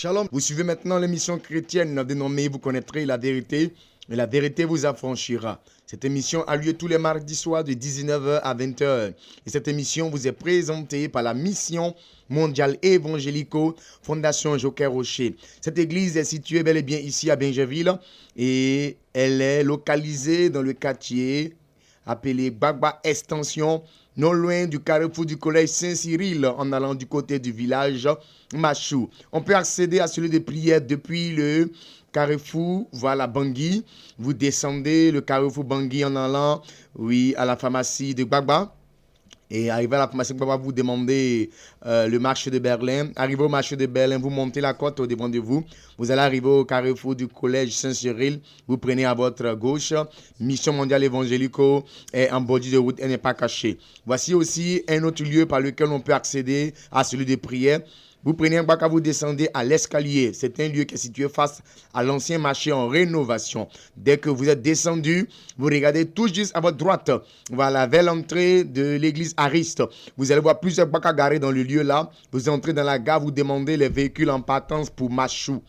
Shalom, vous suivez maintenant l'émission chrétienne dénommée Vous connaîtrez la vérité et la vérité vous affranchira. Cette émission a lieu tous les mardis soirs de 19h à 20h. Et cette émission vous est présentée par la mission mondiale évangélico Fondation Joker Rocher. Cette église est située bel et bien ici à Benjaville et elle est localisée dans le quartier appelé Gbagba Extension, non loin du carrefour du collège Saint-Cyril, en allant du côté du village Machou. On peut accéder à celui de prière depuis le carrefour, voilà, Bangui. Vous descendez le carrefour Bangui en allant, à la pharmacie de Gbagba. Et arrivé à la pharmacie de Gbagba, vous demandez le marché de Berlin. Arrivé au marché de Berlin, vous montez la côte au devant de vous. Vous allez arriver au carrefour du collège Saint-Cyril. Vous prenez à votre gauche. Mission mondiale évangélico est en bordure de route, elle n'est pas cachée. Voici aussi un autre lieu par lequel on peut accéder à celui de prière. Vous prenez un bac, vous descendez à l'escalier. C'est un lieu qui est situé face à l'ancien marché en rénovation. Dès que vous êtes descendu, vous regardez tout juste à votre droite. Voilà, vers l'entrée de l'église Ariste. Vous allez voir plusieurs bacs garés dans le lieu là. Vous entrez dans la gare, vous demandez les véhicules en partance pour Machou.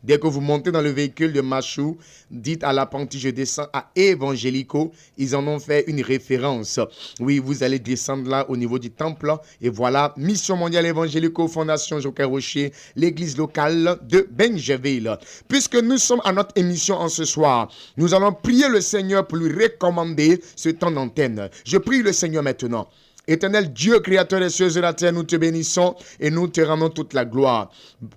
Dès que vous montez dans le véhicule de Machou, dites à l'apprenti, je descends à Évangélico. Ils en ont fait une référence. Oui, vous allez descendre là au niveau du temple. Et voilà, Mission mondiale évangélico, Fondation Joker Rocher, l'église locale de Benjaville. Puisque nous sommes à notre émission en ce soir, nous allons prier le Seigneur pour lui recommander ce temps d'antenne. Je prie le Seigneur maintenant. Éternel Dieu, créateur des cieux et de la terre, nous te bénissons et nous te rendons toute la gloire.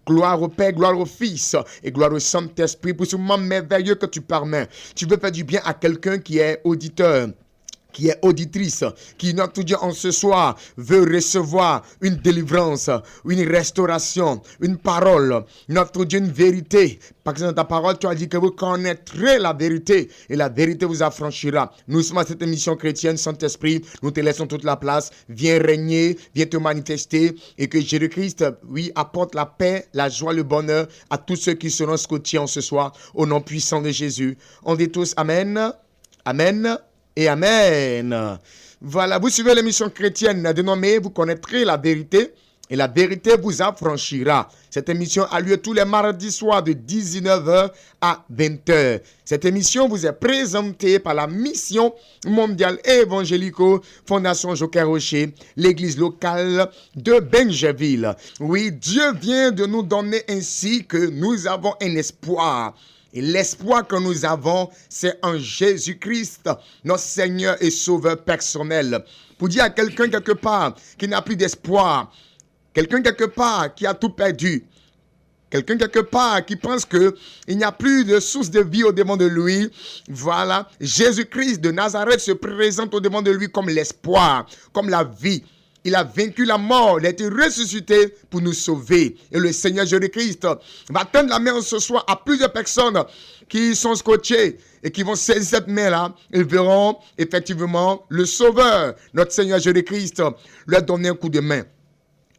Gloire au Père, gloire au Fils et gloire au Saint-Esprit pour ce moment merveilleux que tu permets. Tu veux faire du bien à quelqu'un qui est auditeur, qui est auditrice, qui, notre Dieu, en ce soir, veut recevoir une délivrance, une restauration, une parole, notre Dieu, une vérité. Parce que dans ta parole, tu as dit que vous connaîtrez la vérité et la vérité vous affranchira. Nous sommes à cette émission chrétienne, Saint-Esprit, nous te laissons toute la place. Viens régner, viens te manifester et que Jésus-Christ, apporte la paix, la joie, le bonheur à tous ceux qui seront scotchés en ce soir, au nom puissant de Jésus. On dit tous Amen, Amen. Et Amen. Voilà, vous suivez l'émission chrétienne dénommée Vous connaîtrez la vérité et la vérité vous affranchira. Cette émission a lieu tous les mardis soirs de 19h à 20h. Cette émission vous est présentée par la mission mondiale évangélico Fondation Joker Rocher, l'église locale de Benjaville. Oui, Dieu vient de nous donner ainsi que nous avons un espoir. Et l'espoir que nous avons, c'est en Jésus-Christ, notre Seigneur et Sauveur personnel. Pour dire à quelqu'un quelque part qui n'a plus d'espoir, quelqu'un quelque part qui a tout perdu, quelqu'un quelque part qui pense qu'il n'y a plus de source de vie au-devant de lui, voilà, Jésus-Christ de Nazareth se présente au-devant de lui comme l'espoir, comme la vie. Il a vaincu la mort, il a été ressuscité pour nous sauver. Et le Seigneur Jésus-Christ va tendre la main ce soir à plusieurs personnes qui sont scotchées et qui vont saisir cette main-là. Ils verront effectivement le Sauveur, notre Seigneur Jésus-Christ, leur donner un coup de main.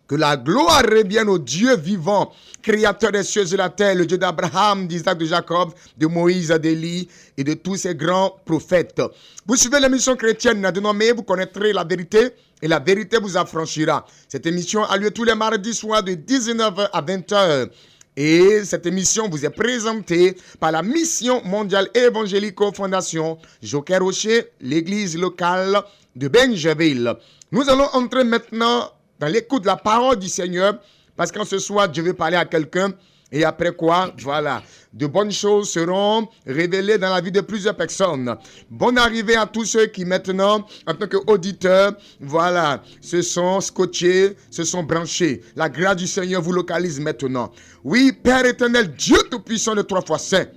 Que la gloire revienne au Dieu vivant, créateur des cieux et de la terre, le Dieu d'Abraham, d'Isaac, de Jacob, de Moïse, d'Élie et de tous ces grands prophètes. Vous suivez l'émission chrétienne dénommée Vous connaîtrez la vérité et la vérité vous affranchira. Cette émission a lieu tous les mardis soirs de 19h à 20h. Et cette émission vous est présentée par la mission mondiale évangélico Fondation Joker Rocher, l'église locale de Benjaville. Nous allons entrer maintenant dans l'écoute de la parole du Seigneur, parce qu'en ce soir, je vais parler à quelqu'un, et après quoi, voilà, de bonnes choses seront révélées dans la vie de plusieurs personnes. Bonne arrivée à tous ceux qui maintenant, en tant qu'auditeurs, voilà, se sont scotchés, se sont branchés. La grâce du Seigneur vous localise maintenant. Oui, Père éternel, Dieu tout-puissant de 3 fois saint,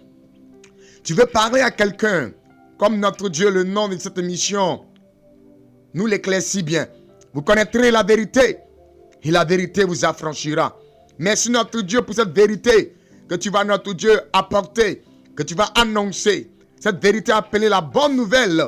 tu veux parler à quelqu'un, comme notre Dieu, le nom de cette émission, nous l'éclaircit bien. Vous connaîtrez la vérité et la vérité vous affranchira. Merci notre Dieu pour cette vérité que tu vas, notre Dieu, apporter, que tu vas annoncer. Cette vérité appelée la bonne nouvelle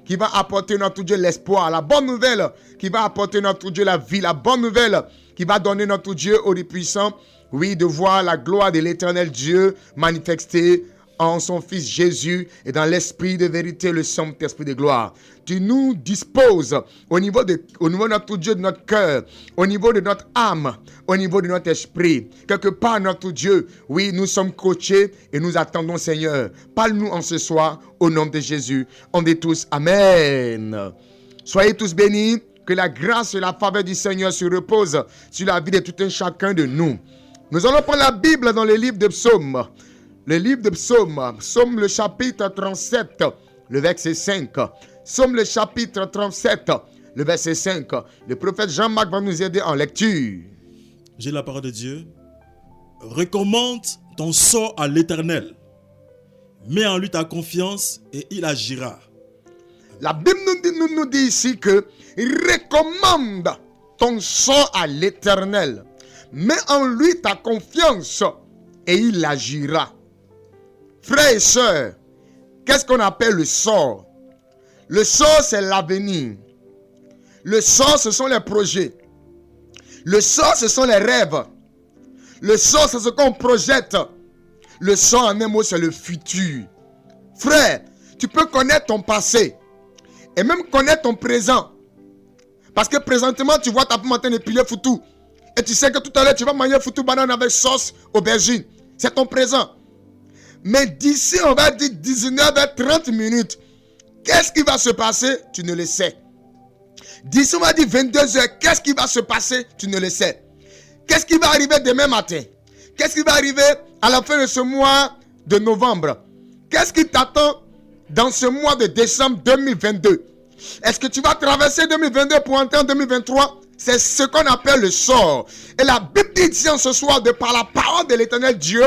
qui va apporter, notre Dieu, l'espoir. La bonne nouvelle qui va apporter, notre Dieu, la vie. La bonne nouvelle qui va donner, notre Dieu, au puissant, oui, de voir la gloire de l'éternel Dieu manifestée en son Fils Jésus et dans l'Esprit de vérité, le Saint-Esprit de gloire. Tu nous disposes au niveau de notre Dieu, de notre cœur, au niveau de notre âme, au niveau de notre esprit. Quelque part, notre Dieu, oui, nous sommes coachés et nous attendons, Seigneur. Parle-nous en ce soir, au nom de Jésus. On dit tous Amen. Soyez tous bénis. Que la grâce et la faveur du Seigneur se reposent sur la vie de tout un chacun de nous. Nous allons prendre la Bible dans le livre de Psaumes. Le livre de Psaumes. Psaume le chapitre 37, le verset 5. Psaume le chapitre 37, le verset 5. Le prophète Jean-Marc va nous aider en lecture. J'ai la parole de Dieu. Recommande ton sort à l'Éternel. Mets en lui ta confiance et il agira. La Bible nous dit ici que recommande ton sort à l'Éternel. Mets en lui ta confiance et il agira. Frères et sœurs, qu'est-ce qu'on appelle le sort? Le sort, c'est l'avenir. Le sort, ce sont les projets. Le sort, ce sont les rêves. Le sort, c'est ce qu'on projette. Le sort, en un mot, c'est le futur. Frère, tu peux connaître ton passé et même connaître ton présent. Parce que présentement, tu vois ta femme en train de piler foutu. Et tu sais que tout à l'heure, tu vas manger foutu banane avec sauce aubergine. C'est ton présent. Mais d'ici, on va dire 19h30, qu'est-ce qui va se passer? Tu ne le sais. D'ici, on va dire 22h, qu'est-ce qui va se passer? Tu ne le sais. Qu'est-ce qui va arriver demain matin? Qu'est-ce qui va arriver à la fin de ce mois de novembre? Qu'est-ce qui t'attend dans ce mois de décembre 2022? Est-ce que tu vas traverser 2022 pour entrer en 2023? C'est ce qu'on appelle le sort. Et la Bible dit en ce soir, de par la parole de l'Éternel Dieu,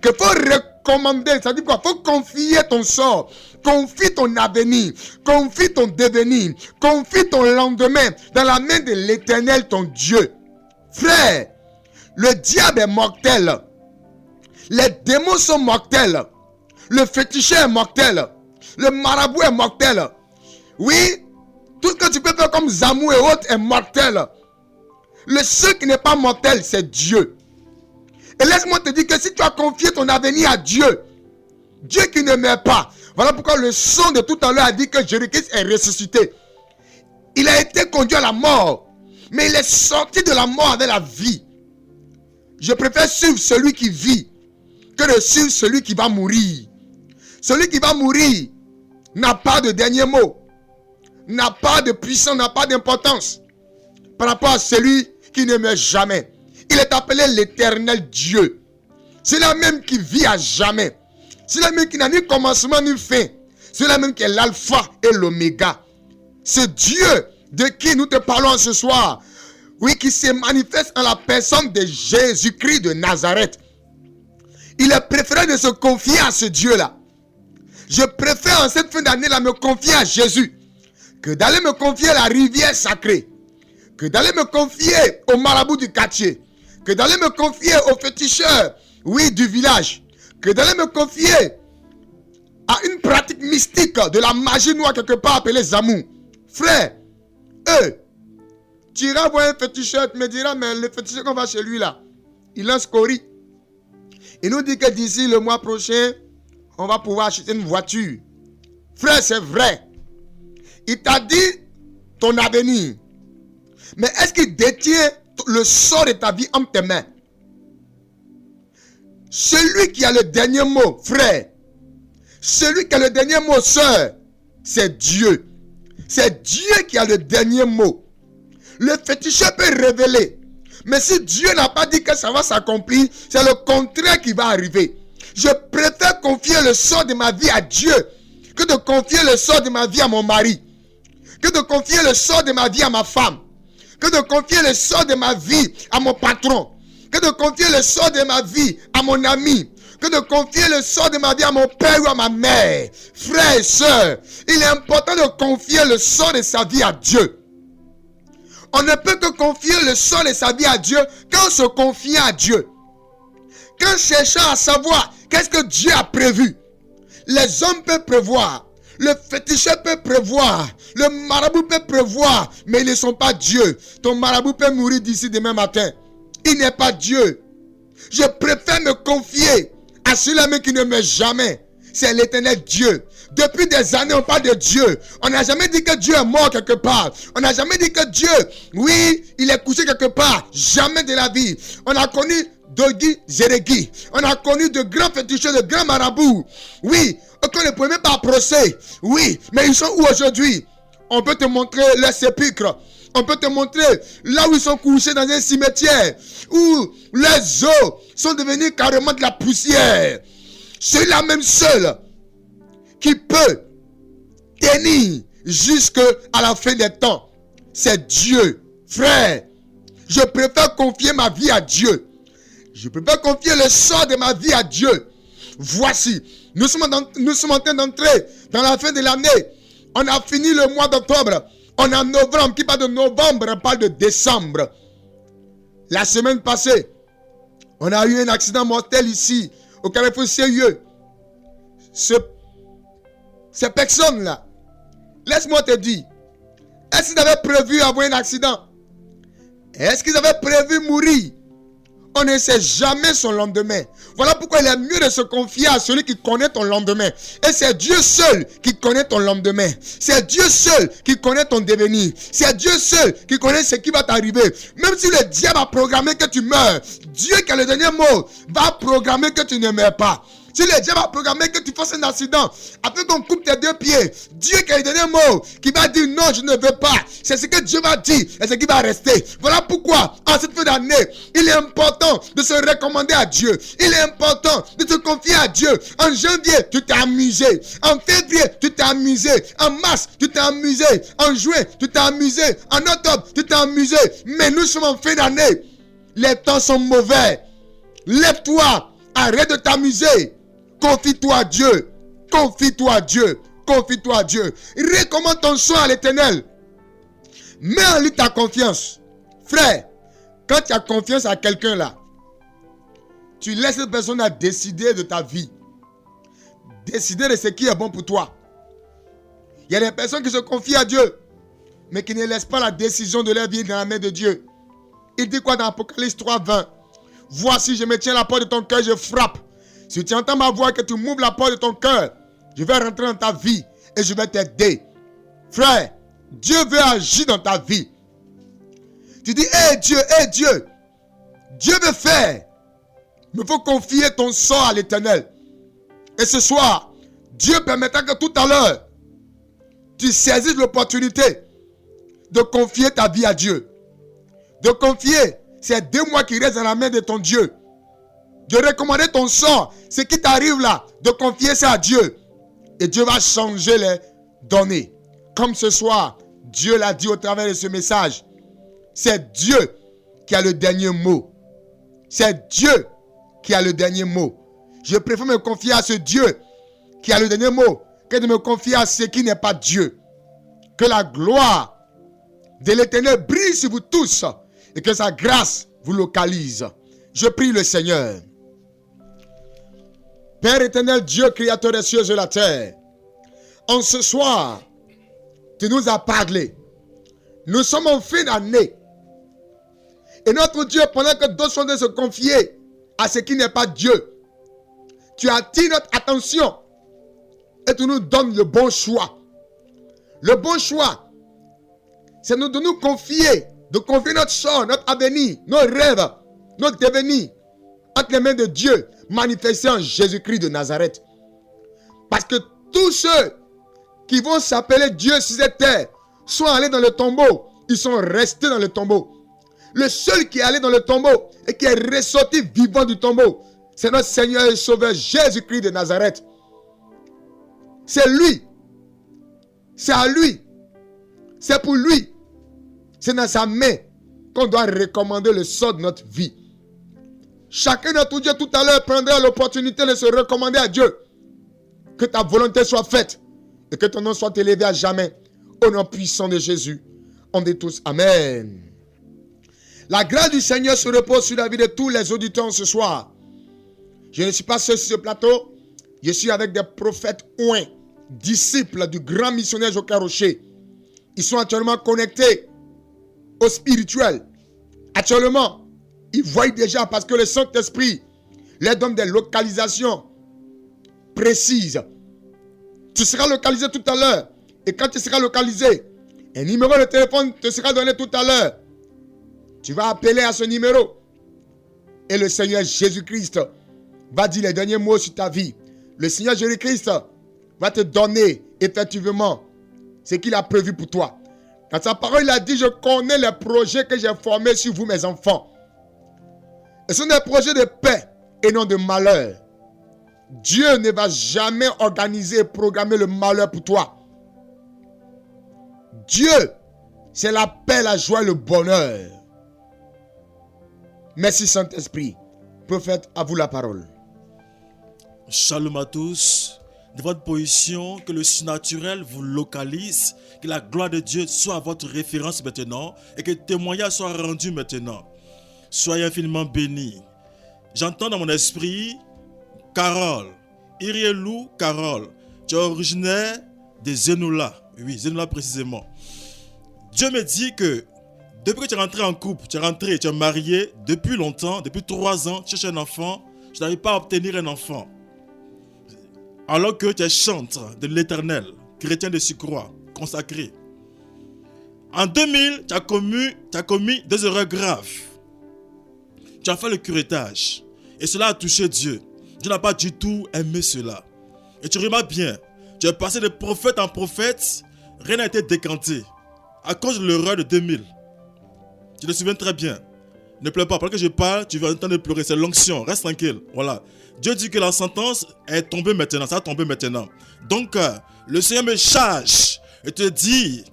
qu'il faut recommander, c'est-à-dire quoi? Il faut confier ton sort, confie ton avenir, confie ton devenir, confie ton lendemain dans la main de l'Éternel ton Dieu. Frère, le diable est mortel. Les démons sont mortels. Le féticheur est mortel. Le marabout est mortel. Oui, tout ce que tu peux faire comme Zamou et autres est mortel. Le seul qui n'est pas mortel, c'est Dieu. Et laisse-moi te dire que si tu as confié ton avenir à Dieu, Dieu qui ne meurt pas, voilà pourquoi le son de tout à l'heure a dit que Jésus-Christ est ressuscité. Il a été conduit à la mort, mais il est sorti de la mort avec la vie. Je préfère suivre celui qui vit que de suivre celui qui va mourir. Celui qui va mourir n'a pas de dernier mot, n'a pas de puissance, n'a pas d'importance par rapport à celui qui ne meurt jamais. Il est appelé l'Éternel Dieu. C'est la même qui vit à jamais. C'est la même qui n'a ni commencement ni fin. C'est la même qui est l'alpha et l'oméga. C'est Dieu de qui nous te parlons ce soir. Oui, qui se manifeste en la personne de Jésus-Christ de Nazareth. Il est préféré de se confier à ce Dieu-là. Je préfère en cette fin d'année-là me confier à Jésus que d'aller me confier à la rivière sacrée, que d'aller me confier au marabout du quartier, que d'aller me confier au féticheur, oui, du village, que d'aller me confier à une pratique mystique de la magie noire quelque part appelée Zamou. Frère, tu iras voir un féticheur, tu me diras, mais le féticheur qu'on va chez lui là, il lance Cori. Il nous dit que d'ici le mois prochain, on va pouvoir acheter une voiture. Frère, c'est vrai. Il t'a dit ton avenir. Mais est-ce qu'il détient le sort de ta vie entre tes mains? Celui qui a le dernier mot, frère, celui qui a le dernier mot, sœur, c'est Dieu. C'est Dieu qui a le dernier mot. Le féticheur peut révéler. Mais si Dieu n'a pas dit que ça va s'accomplir, c'est le contraire qui va arriver. Je préfère confier le sort de ma vie à Dieu que de confier le sort de ma vie à mon mari, que de confier le sort de ma vie à ma femme, que de confier le sort de ma vie à mon patron, que de confier le sort de ma vie à mon ami, que de confier le sort de ma vie à mon père ou à ma mère. Frères et sœurs, il est important de confier le sort de sa vie à Dieu. On ne peut que confier le sort de sa vie à Dieu quand on se confie à Dieu. Quand cherchant à savoir qu'est-ce que Dieu a prévu. Les hommes peuvent prévoir, le féticheur peut prévoir, le marabout peut prévoir, mais ils ne sont pas Dieu. Ton marabout peut mourir d'ici demain matin. Il n'est pas Dieu. Je préfère me confier à à celui-là même qui ne meurt jamais. C'est l'Éternel Dieu. Depuis des années, on parle de Dieu. On n'a jamais dit que Dieu est mort quelque part. On n'a jamais dit que Dieu, oui, il est couché quelque part. Jamais de la vie. On a connu Dogi Zéregui. On a connu de grands féticheurs, de grands marabouts. Oui, qu'on ne pouvait même pas procès. Oui, mais ils sont où aujourd'hui? On peut te montrer leur sépulcre. On peut te montrer là où ils sont couchés dans un cimetière. Où leurs os sont devenus carrément de la poussière. Celui-là même seul qui peut tenir jusqu'à la fin des temps, c'est Dieu. Frère, je préfère confier ma vie à Dieu. Je préfère confier le sort de ma vie à Dieu. Voici, nous sommes en train d'entrer dans la fin de l'année. On a fini le mois d'octobre. On a novembre. Qui parle de novembre, on parle de décembre. La semaine passée, on a eu un accident mortel ici, au Carrefour Sérieux. Ces personnes-là, laisse-moi te dire, est-ce qu'ils avaient prévu avoir un accident? Est-ce qu'ils avaient prévu mourir? On ne sait jamais son lendemain. Voilà pourquoi il est mieux de se confier à celui qui connaît ton lendemain. Et c'est Dieu seul qui connaît ton lendemain. C'est Dieu seul qui connaît ton devenir. C'est Dieu seul qui connaît ce qui va t'arriver. Même si le diable a programmé que tu meurs, Dieu qui a le dernier mot va programmer que tu ne meurs pas. Si le diable a programmé que tu fasses un accident, après qu'on coupe tes deux pieds, Dieu qui a le dernier mot, qui va dire non, je ne veux pas. C'est ce que Dieu va dire et ce qui va rester. Voilà pourquoi, en cette fin d'année, il est important de se recommander à Dieu. Il est important de te confier à Dieu. En janvier, tu t'es amusé. En février, tu t'es amusé. En mars, tu t'es amusé. En juin, tu t'es amusé. En octobre, tu t'es amusé. Mais nous sommes en fin d'année. Les temps sont mauvais. Lève-toi. Arrête de t'amuser. Confie-toi à Dieu. Confie-toi à Dieu. Confie-toi à Dieu. Recommande ton sort à l'Éternel. Mets en lui ta confiance. Frère, quand tu as confiance à quelqu'un là, tu laisses cette personne à décider de ta vie. Décider de ce qui est bon pour toi. Il y a des personnes qui se confient à Dieu, mais qui ne laissent pas la décision de leur vie dans la main de Dieu. Il dit quoi dans Apocalypse 3, 20? Voici, je me tiens à la porte de ton cœur, je frappe. Si tu entends ma voix et que tu m'ouvres la porte de ton cœur, je vais rentrer dans ta vie et je vais t'aider. Frère, Dieu veut agir dans ta vie. Tu dis, hé Dieu, Dieu veut faire. Mais il faut confier ton sort à l'Éternel. Et ce soir, Dieu permettra que tout à l'heure, tu saisisses l'opportunité de confier ta vie à Dieu. De confier ces 2 mois qui restent dans la main de ton Dieu. De recommander ton sort, ce qui t'arrive là, de confier ça à Dieu. Et Dieu va changer les données. Comme ce soir, Dieu l'a dit au travers de ce message. C'est Dieu qui a le dernier mot. C'est Dieu qui a le dernier mot. Je préfère me confier à ce Dieu qui a le dernier mot que de me confier à ce qui n'est pas Dieu. Que la gloire de l'Éternel brille sur vous tous et que sa grâce vous localise. Je prie le Seigneur. Père éternel, Dieu créateur des cieux et de la terre, en ce soir, tu nous as parlé. Nous sommes en fin d'année. Et notre Dieu, pendant que d'autres sont de se confier à ce qui n'est pas Dieu, tu attires notre attention et tu nous donnes le bon choix. Le bon choix, c'est de nous confier, de confier notre sort, notre avenir, nos rêves, notre devenir entre les mains de Dieu, manifesté en Jésus-Christ de Nazareth. Parce que tous ceux qui vont s'appeler Dieu sur cette terre sont allés dans le tombeau, ils sont restés dans le tombeau. Le seul qui est allé dans le tombeau et qui est ressorti vivant du tombeau, c'est notre Seigneur et Sauveur Jésus-Christ de Nazareth. C'est lui. C'est à lui. C'est pour lui. C'est dans sa main qu'on doit recommander le sort de notre vie. Chacun d'entre Dieu tout à l'heure prendra l'opportunité de se recommander à Dieu. Que ta volonté soit faite et que ton nom soit élevé à jamais. Au nom puissant de Jésus. On dit tous Amen. La grâce du Seigneur se repose sur la vie de tous les auditeurs ce soir. Je ne suis pas seul sur ce plateau. Je suis avec des prophètes oints, disciples du grand missionnaire Joker Rocher. Ils sont actuellement connectés au spirituel. Actuellement, ils voient déjà parce que le Saint-Esprit leur donne des localisations précises. Tu seras localisé tout à l'heure. Et quand tu seras localisé, un numéro de téléphone te sera donné tout à l'heure. Tu vas appeler à ce numéro. Et le Seigneur Jésus-Christ va dire les derniers mots sur ta vie. Le Seigneur Jésus-Christ va te donner effectivement ce qu'il a prévu pour toi. Dans sa parole, il a dit, je connais les projets que j'ai formés sur vous, mes enfants. Et ce sont des projets de paix et non de malheur. Dieu ne va jamais organiser et programmer le malheur pour toi. Dieu, c'est la paix, la joie et le bonheur. Merci Saint-Esprit. Prophète, à vous la parole. Shalom à tous. De votre position, que le surnaturel vous localise, que la gloire de Dieu soit votre référence maintenant et que le témoignage soit rendu maintenant. Soyez infiniment bénis. J'entends dans mon esprit Carole, Irielou Carole. Tu es originaire de Zenoula. Oui, Zenoula précisément. Dieu me dit que depuis que tu es rentré en couple, tu es marié depuis longtemps, depuis 3 ans, tu cherches un enfant, tu n'arrives pas à obtenir un enfant. Alors que tu es chantre de l'Éternel, chrétien de surcroît, consacré. En 2000, tu as commis 2 erreurs graves. Tu as fait le curettage. Et cela a touché Dieu. Dieu n'a pas du tout aimé cela. Et tu remarques bien, tu es passé de prophète en prophète, rien n'a été décanté. À cause de l'erreur de 2000. Tu te souviens très bien. Ne pleure pas, pendant que je parle, tu vas entendre pleurer, c'est l'onction, reste tranquille. Voilà. Dieu dit que la sentence est tombée maintenant, ça va tomber maintenant. Donc, le Seigneur me charge et te dit,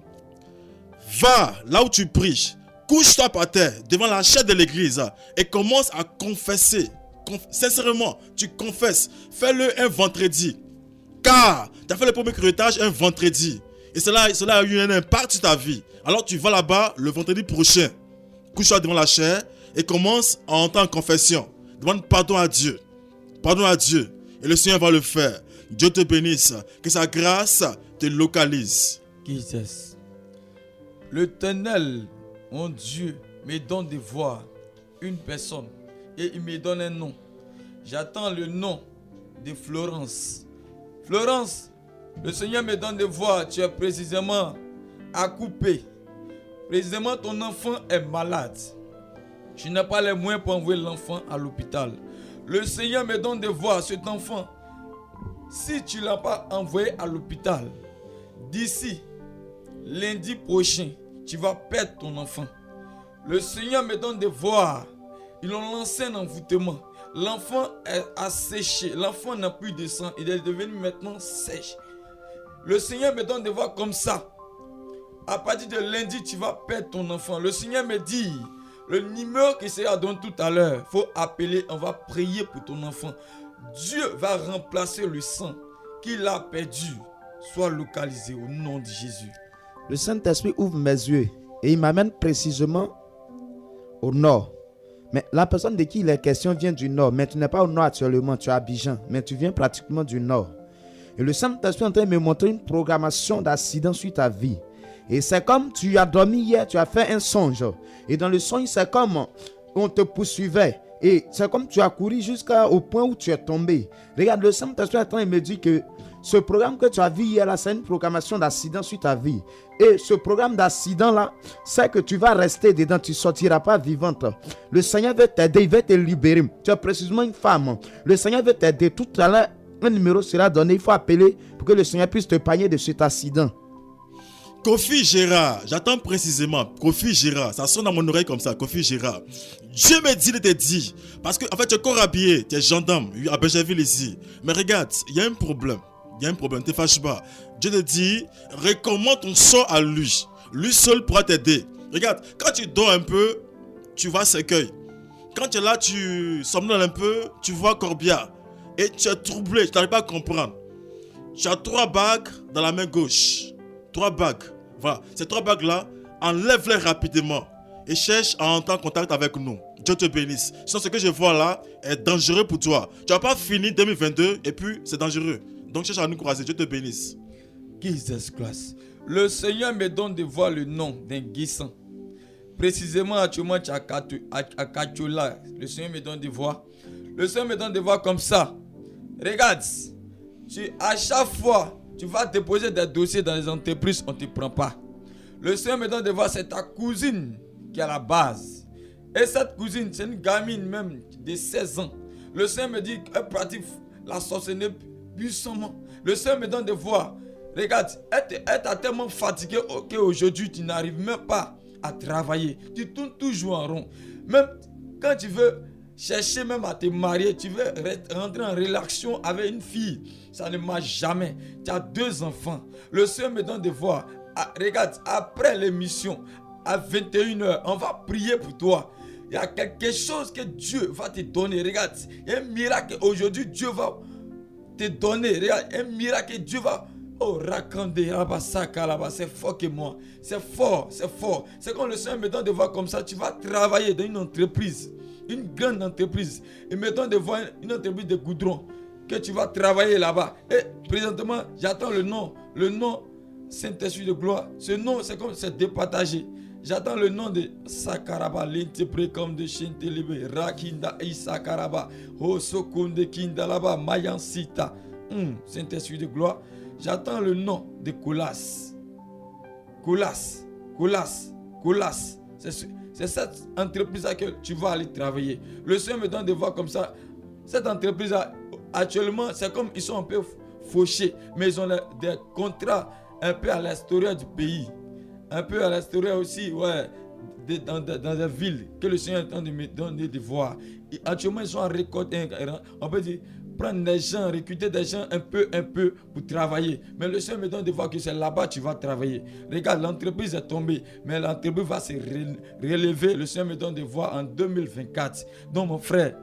va là où tu pries, couche-toi par terre devant la chaire de l'église et commence à confesser. Sincèrement, tu confesses. Fais-le un vendredi. Car tu as fait le premier curettage un vendredi. Et cela a eu un impact sur ta vie. Alors tu vas là-bas le vendredi prochain. Couche-toi devant la chaire et commence à entrer en confession. Demande pardon à Dieu. Pardon à Dieu. Et le Seigneur va le faire. Dieu te bénisse. Que sa grâce te localise. Jesus. L'Éternel, mon Dieu, me donne de voir une personne et il me donne un nom. J'attends le nom de Florence. Florence, le Seigneur me donne de voir, tu es précisément à couper. Précisément, ton enfant est malade. Je n'ai pas les moyens pour envoyer l'enfant à l'hôpital. Le Seigneur me donne de voir cet enfant. Si tu ne l'as pas envoyé à l'hôpital, d'ici lundi prochain, tu vas perdre ton enfant. Le Seigneur me donne de voir. Ils ont lancé un envoûtement. L'enfant est asséché. L'enfant n'a plus de sang. Il est devenu maintenant sèche. Le Seigneur me donne de voir comme ça. À partir de lundi, tu vas perdre ton enfant. Le Seigneur me dit, le numéro qui sera donné tout à l'heure, il faut appeler, on va prier pour ton enfant. Dieu va remplacer le sang qu'il a perdu. Sois localisé au nom de Jésus. Le Saint-Esprit ouvre mes yeux et il m'amène précisément au nord. Mais la personne de qui il est question vient du nord. Mais tu n'es pas au nord actuellement, tu es à Abidjan. Mais tu viens pratiquement du nord. Et le Saint-Esprit est en train de me montrer une programmation d'accident sur ta vie. Et c'est comme tu as dormi hier, tu as fait un songe. Et dans le songe, c'est comme on te poursuivait. Et c'est comme tu as couru jusqu'au point où tu es tombé. Regarde, le Saint-Esprit est en train de me dire que ce programme que tu as vu hier, là, c'est une programmation d'accident sur ta vie. Et ce programme d'accident-là, c'est que tu vas rester dedans, tu ne sortiras pas vivante. Le Seigneur veut t'aider, il veut te libérer. Tu es précisément une femme. Le Seigneur veut t'aider. Tout à l'heure, un numéro sera donné. Il faut appeler pour que le Seigneur puisse te panier de cet accident. Kofi Gérard, j'attends précisément. Kofi Gérard, ça sonne dans mon oreille comme ça. Kofi Gérard. Dieu me dit de te dire. Parce que, en fait, tu es encore habillé. Tu es gendarme à Bergerville ici. Mais regarde, il y a un problème. Il y a un problème, ne te fâche pas. Dieu te dit, recommande ton sort à lui. Lui seul pourra t'aider. Regarde, quand tu dors un peu, tu vois Cercueil. Quand tu es là, tu somnoles un peu, tu vois Corbia. Et tu es troublé, tu n'arrives pas à comprendre. Tu as 3 bagues dans la main gauche. 3 bagues. Voilà, ces 3 bagues-là, enlève-les rapidement. Et cherche à entrer en contact avec nous. Dieu te bénisse. Sinon, ce que je vois là est dangereux pour toi. Tu n'as pas fini 2022 et puis c'est dangereux. Donc cherche à nous croiser. Dieu te bénisse. Jesus Christ. Le Seigneur me donne de voir le nom d'un guisson. Précisément, actuellement, tu es à Kachola. Le Seigneur me donne de voir. Le Seigneur me donne de voir comme ça. Regarde, à chaque fois, tu vas déposer des dossiers dans les entreprises, on ne te prend pas. Le Seigneur me donne de voir, c'est ta cousine qui est à la base. Et cette cousine, c'est une gamine même de 16 ans. Le Seigneur me dit qu'elle pratique la sorcellerie puissamment. Le Seigneur me donne de voir. Regarde, elle t'a tellement fatigué qu'aujourd'hui, tu n'arrives même pas à travailler. Tu tournes toujours en rond. Même quand tu veux chercher même à te marier, tu veux rentrer en relation avec une fille, ça ne marche jamais. Tu as 2 enfants. Le Seigneur me donne de voir. Regarde, après l'émission, à 21h, on va prier pour toi. Il y a quelque chose que Dieu va te donner. Regarde, il y a un miracle aujourd'hui, Dieu va te donner. Regarde, un miracle que Dieu va... Oh, raconte, c'est fort que moi. C'est fort, c'est fort. C'est quand le Seigneur me donne de voir comme ça, tu vas travailler dans une entreprise, une grande entreprise. Il me donne de voir une entreprise de goudron, que tu vas travailler là-bas. Et présentement, j'attends le nom Saint-Esprit de gloire. Ce nom, c'est comme c'est départagé. J'attends le nom de Sakaraba, l'interprète comme de Shintelebe, Rakinda Isakaraba, Hosokunde Kindalaba, Mayansita. Saint-Esprit de gloire. J'attends le nom de Koulas. Koulas. C'est cette entreprise-là que tu vas aller travailler. Le Seigneur me donne de voir comme ça. Cette entreprise-là, actuellement, c'est comme ils sont un peu fauchés, mais ils ont des contrats un peu à l'extérieur du pays. Un peu à l'extérieur aussi, ouais, dans des villes que le Seigneur est en train de me donner de voir. Et actuellement, ils sont en récolte, on peut dire, prendre des gens, recruter des gens un peu pour travailler. Mais le Seigneur me donne de voir que c'est là-bas que tu vas travailler. Regarde, l'entreprise est tombée, mais l'entreprise va se relever. Le Seigneur me donne de voir en 2024. Donc mon frère,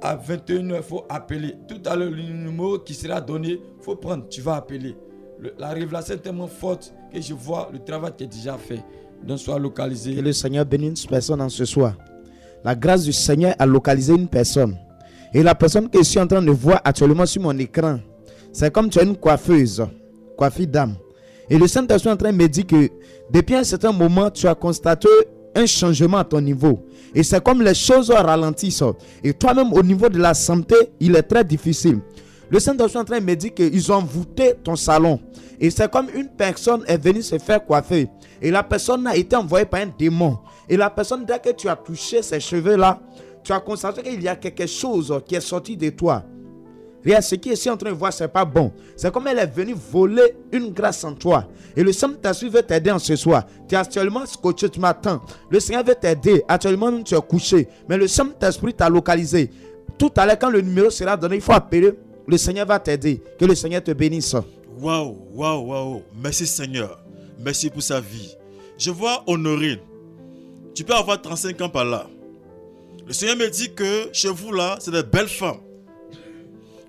à 21h, il faut appeler. Tout à l'heure, le numéro qui sera donné, il faut prendre, tu vas appeler. La révélation est tellement forte que je vois le travail qui est déjà fait. Donc sois localisé. Que le Seigneur bénisse une personne en ce soir. La grâce du Seigneur a localisé une personne. Et la personne que je suis en train de voir actuellement sur mon écran, c'est comme tu as une coiffeuse, coiffure d'âme. Et le Saint-Esprit est en train de me dire que depuis un certain moment, tu as constaté un changement à ton niveau. Et c'est comme les choses ralentissent. Et toi-même, au niveau de la santé, il est très difficile. Le Saint-Esprit est en train de me dire qu'ils ont voûté ton salon. Et c'est comme une personne est venue se faire coiffer. Et la personne a été envoyée par un démon. Et la personne, dès que tu as touché ses cheveux-là, tu as constaté qu'il y a quelque chose qui est sorti de toi. Regarde, ce qui est ici en train de voir, ce n'est pas bon. C'est comme elle est venue voler une grâce en toi. Et le Saint-Esprit veut t'aider en ce soir. Tu es actuellement scotché, tu m'attends. Le Seigneur veut t'aider. Actuellement, tu es couché. Mais le Saint-Esprit t'a localisé. Tout à l'heure, quand le numéro sera donné, il faut appeler. Le Seigneur va t'aider. Que le Seigneur te bénisse. Waouh. Merci Seigneur. Merci pour sa vie. Je vois Honorine. Tu peux avoir 35 ans par là. Le Seigneur me dit que chez vous là, c'est des belles femmes.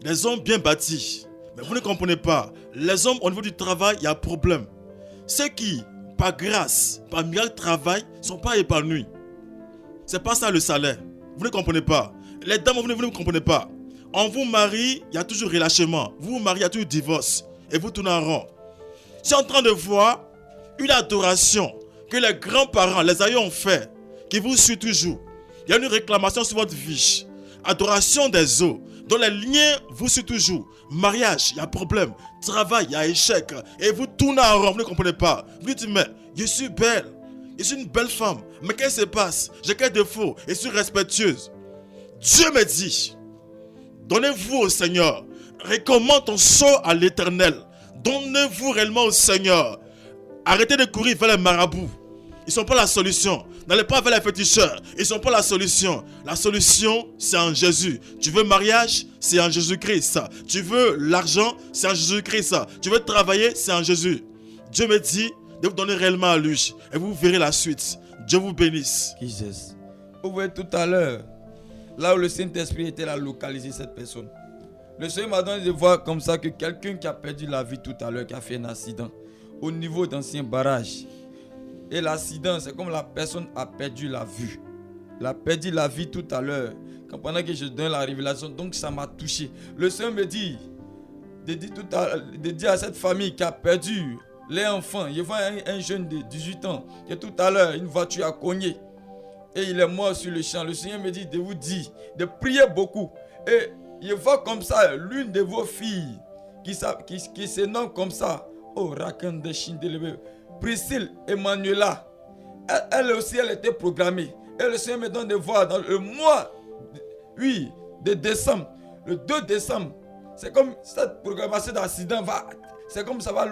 Des hommes bien bâtis. Mais vous ne comprenez pas. Les hommes au niveau du travail, il y a un problème. Ceux qui, par grâce, par miracle travaillent, ne sont pas épanouis. C'est pas ça le salaire. Vous ne comprenez pas. Les dames, vous ne comprenez pas. On vous marie, il y a toujours relâchement. Vous vous mariez, il y a toujours divorce. Et vous tournez en rond. Je suis en train de voir une adoration que les grands-parents, les aïeux ont fait, qui vous suit toujours. Il y a une réclamation sur votre fiche. Adoration des eaux, dont les liens vous suivent toujours. Mariage, il y a problème. Travail, il y a échec. Et vous tournez en rond, vous ne comprenez pas. Vous dites, mais je suis belle. Je suis une belle femme. Mais qu'est-ce qui se passe? J'ai quel défaut? Je suis respectueuse. Dieu me dit, donnez-vous au Seigneur. Recommande ton sort à l'Éternel. Donnez-vous réellement au Seigneur. Arrêtez de courir vers les marabouts. Ils ne sont pas la solution. N'allez pas vers les féticheurs. Ils ne sont pas la solution. La solution, c'est en Jésus. Tu veux mariage, c'est en Jésus-Christ. Tu veux l'argent, c'est en Jésus-Christ. Tu veux travailler, c'est en Jésus. Dieu me dit de vous donner réellement à lui. Et vous verrez la suite. Dieu vous bénisse. Jesus. Vous voyez tout à l'heure, là où le Saint-Esprit était là, localiser cette personne. Le Seigneur m'a donné de voir comme ça que quelqu'un qui a perdu la vie tout à l'heure, qui a fait un accident au niveau d'ancien barrage. Et l'accident, c'est comme la personne a perdu la vue. Elle a perdu la vie tout à l'heure. Pendant que je donne la révélation, donc ça m'a touché. Le Seigneur me dit de dire à cette famille qui a perdu les enfants. Je vois un jeune de 18 ans qui tout à l'heure, une voiture a cogné. et il est mort sur le champ. Le Seigneur me dit de vous dire, de prier beaucoup. Et je vois comme ça l'une de vos filles qui se nomme comme ça. Oh, Rakande Shindelebe. Priscille Emmanuela. Elle aussi, elle était programmée. Et le Seigneur me donne de voir dans le mois, oui, de décembre, le 2 décembre. C'est comme cette programmation d'accident va. C'est comme ça va.